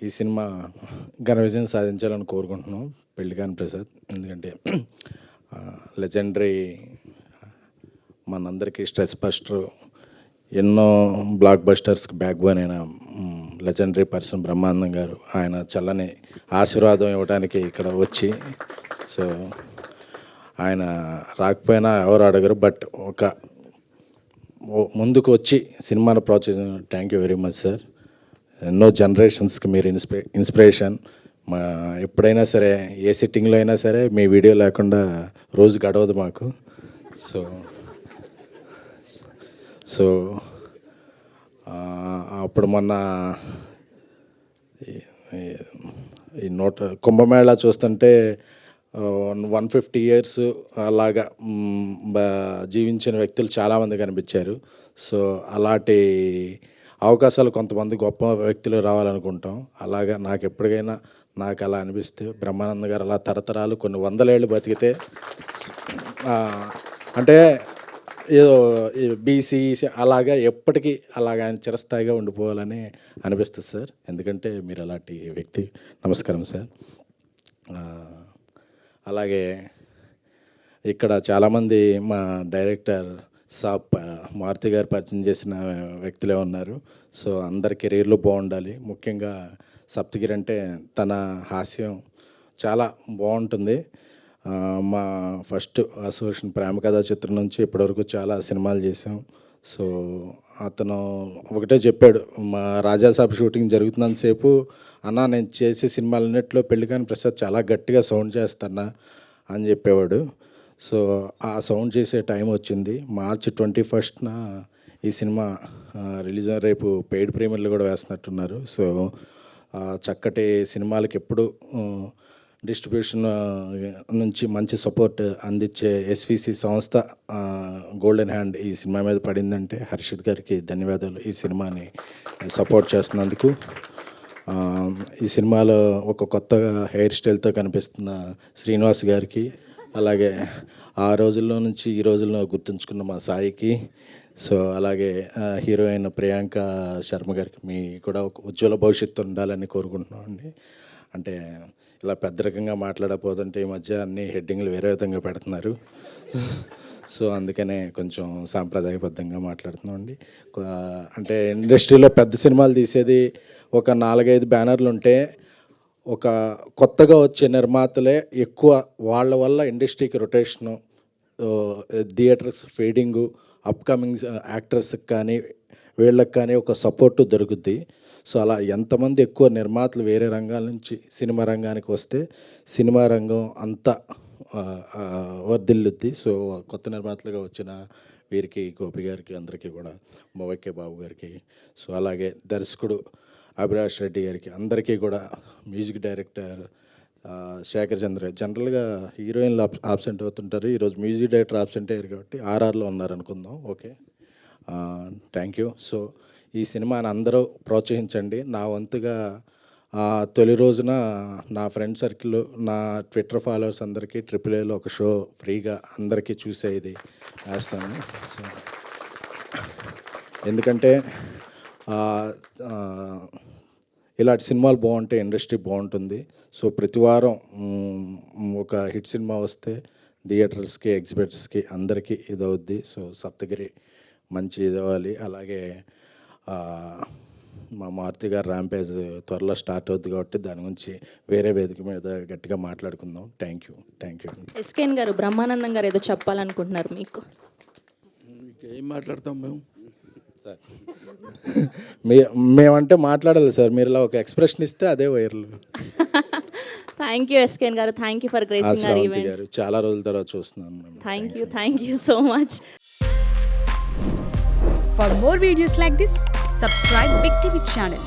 ఈ సినిమా ఘన విజయం సాధించాలని కోరుకుంటున్నాం పెళ్లికాని ప్రసాద్. ఎందుకంటే లెజెండరీ మనందరికీ స్ట్రెస్ బస్టర్, ఎన్నో బ్లాక్ బస్టర్స్కి బ్యాక్ బోన్ అయిన లెజెండరీ పర్సన్ బ్రహ్మానందం గారు, ఆయన చల్లని ఆశీర్వాదం ఇవ్వడానికి ఇక్కడ వచ్చి, సో ఆయన రాకపోయినా ఎవరు అడగరు, బట్ ఒక ముందుకు వచ్చి సినిమాను ప్రోత్సహించిన thank you very much sir. ఎన్నో జనరేషన్స్కి మీరు ఇన్స్పిరేషన్. మా ఎప్పుడైనా సరే ఏ సిట్టింగ్లో అయినా సరే మీ వీడియో లేకుండా రోజు గడవదు మాకు. సో అప్పుడు మొన్న ఈ కుంభమేళా చూస్తుంటే 150 years అలాగా జీవించిన వ్యక్తులు చాలామంది కనిపించారు. సో అలాంటి అవకాశాలు కొంతమంది గొప్ప వ్యక్తులు రావాలనుకుంటాం. అలాగా నాకు ఎప్పటికైనా నాకు అలా అనిపిస్తే బ్రహ్మానంద గారు అలా తరతరాలు కొన్ని 100 ఏళ్ళు బతికితే, అంటే ఏదో బీసీ అలాగా ఎప్పటికీ అలాగా ఆయన చిరస్థాయిగా ఉండిపోవాలని అనిపిస్తుంది సార్. ఎందుకంటే మీరు అలాంటి వ్యక్తి. నమస్కారం సార్. అలాగే ఇక్కడ చాలామంది మా డైరెక్టర్ సాబ్ మారుతి గారు పరిచయం చేసిన వ్యక్తులే ఉన్నారు. సో అందరి కెరీర్లో బాగుండాలి. ముఖ్యంగా సప్తగిరి అంటే తన హాస్యం చాలా బాగుంటుంది. మా ఫస్ట్ అసోసియేషన్ ప్రేమ కథా చిత్రం నుంచి ఇప్పటివరకు చాలా సినిమాలు చేసాం. సో అతను ఒకటే చెప్పాడు, మా రాజాసాబ్ షూటింగ్ జరుగుతున్నంతసేపు, అన్న నేను చేసే సినిమాలన్నింటిలో పెళ్లికాని ప్రసాద్ చాలా గట్టిగా సౌండ్ చేస్తానా అని చెప్పేవాడు. సో ఆ సౌండ్ చేసే టైం వచ్చింది. March 21st ఈ సినిమా రిలీజ్. రేపు పెయిడ్ ప్రీమియర్లు కూడా వేస్తున్నట్టున్నారు. సో చక్కటి సినిమాలకి ఎప్పుడు డిస్ట్రిబ్యూషన్ నుంచి మంచి సపోర్ట్ అందించే ఎస్విసి సంస్థ గోల్డెన్ హ్యాండ్ ఈ సినిమా మీద పడిందంటే హర్షిత్ గారికి ధన్యవాదాలు. ఈ సినిమాని సపోర్ట్ చేస్తున్నందుకు. ఈ సినిమాలో ఒక కొత్తగా హెయిర్ స్టైల్తో కనిపిస్తున్న శ్రీనివాస్ గారికి, అలాగే ఆ రోజుల్లో నుంచి ఈ రోజుల్లో గుర్తుంచుకున్న మా సాయికి, సో అలాగే హీరోయిన్ ప్రియాంక శర్మ గారికి, మీ కూడా ఒక ఉజ్వల భవిష్యత్తు ఉండాలని కోరుకుంటున్నాం అండి. అంటే ఇలా పెద్ద రకంగా మాట్లాడకపోతుంటే ఈ మధ్య అన్ని హెడ్డింగ్లు వేరే విధంగా పెడుతున్నారు. సో అందుకనే కొంచెం సాంప్రదాయబద్ధంగా మాట్లాడుతున్నాం అండి. అంటే ఇండస్ట్రీలో పెద్ద సినిమాలు తీసేది ఒక 4-5 బ్యానర్లు ఉంటే, ఒక కొత్తగా వచ్చే నిర్మాతలే ఎక్కువ. వాళ్ళ వల్ల ఇండస్ట్రీకి రొటేషను, థియేటర్స్ ఫీడింగు, అప్కమింగ్ యాక్టర్స్కి కానీ వీళ్ళకి కానీ ఒక సపోర్టు దొరుకుద్ది. సో అలా ఎంతమంది ఎక్కువ నిర్మాతలు వేరే రంగాల నుంచి సినిమా రంగానికి వస్తే సినిమా రంగం అంతా వర్ధిల్లుద్ది. సో కొత్త నిర్మాతలుగా వచ్చిన వీరికి, గోపి గారికి, అందరికీ కూడా, మొవైకే బాబు గారికి, సో అలాగే దర్శకుడు అభిలాష్ రెడ్డి గారికి, అందరికీ కూడా, మ్యూజిక్ డైరెక్టర్ శేఖర్ చంద్ర. జనరల్గా హీరోయిన్లు ఆబ్సెంట్ అవుతుంటారు, ఈరోజు మ్యూజిక్ డైరెక్టర్ ఆబ్సెంట్ అయ్యారు కాబట్టి ఆర్ఆర్లో ఉన్నారనుకుందాం. Okay, thank you. సో ఈ సినిమాని అందరూ ప్రోత్సహించండి. నా వంతుగా తొలి రోజున నా ఫ్రెండ్ సర్కిల్, నా ట్విట్టర్ ఫాలోవర్స్ అందరికీ AAAలో ఒక షో ఫ్రీగా అందరికీ చూసే ఇది వేస్తాను. సో ఎందుకంటే ఇలాంటి సినిమాలు బాగుంటే ఇండస్ట్రీ బాగుంటుంది. సో ప్రతి వారం ఒక హిట్ సినిమా వస్తే థియేటర్స్కి, ఎగ్జిబిటర్స్కి అందరికీ ఇది అవుద్ది. సో సప్తగిరి మంచి ఇది అవ్వాలి. అలాగే మా మారుతి గారు ర్యాంపేజ్ త్వరలో స్టార్ట్ అవుద్ది కాబట్టి దాని గురించి వేరే వేదిక మీద గట్టిగా మాట్లాడుకుందాం. Thank you. ఎస్కేఎన్ గారు, బ్రహ్మానందం గారు ఏదో చెప్పాలనుకుంటున్నారు మీకు. ఏం మాట్లాడతాం మేము సార్? మేమంటే మాట్లాడాలి సార్, మీరు ఇలా ఒక ఎక్స్ప్రెషన్ ఇస్తే అదే వైరల్. థ్యాంక్ యూ ఎస్కేఎన్ గారు, thank you for gracing our event గారు. చాలా రోజుల తర్వాత చూస్తున్నాను. Thank you so much. For more videos like this, subscribe Big TV channel.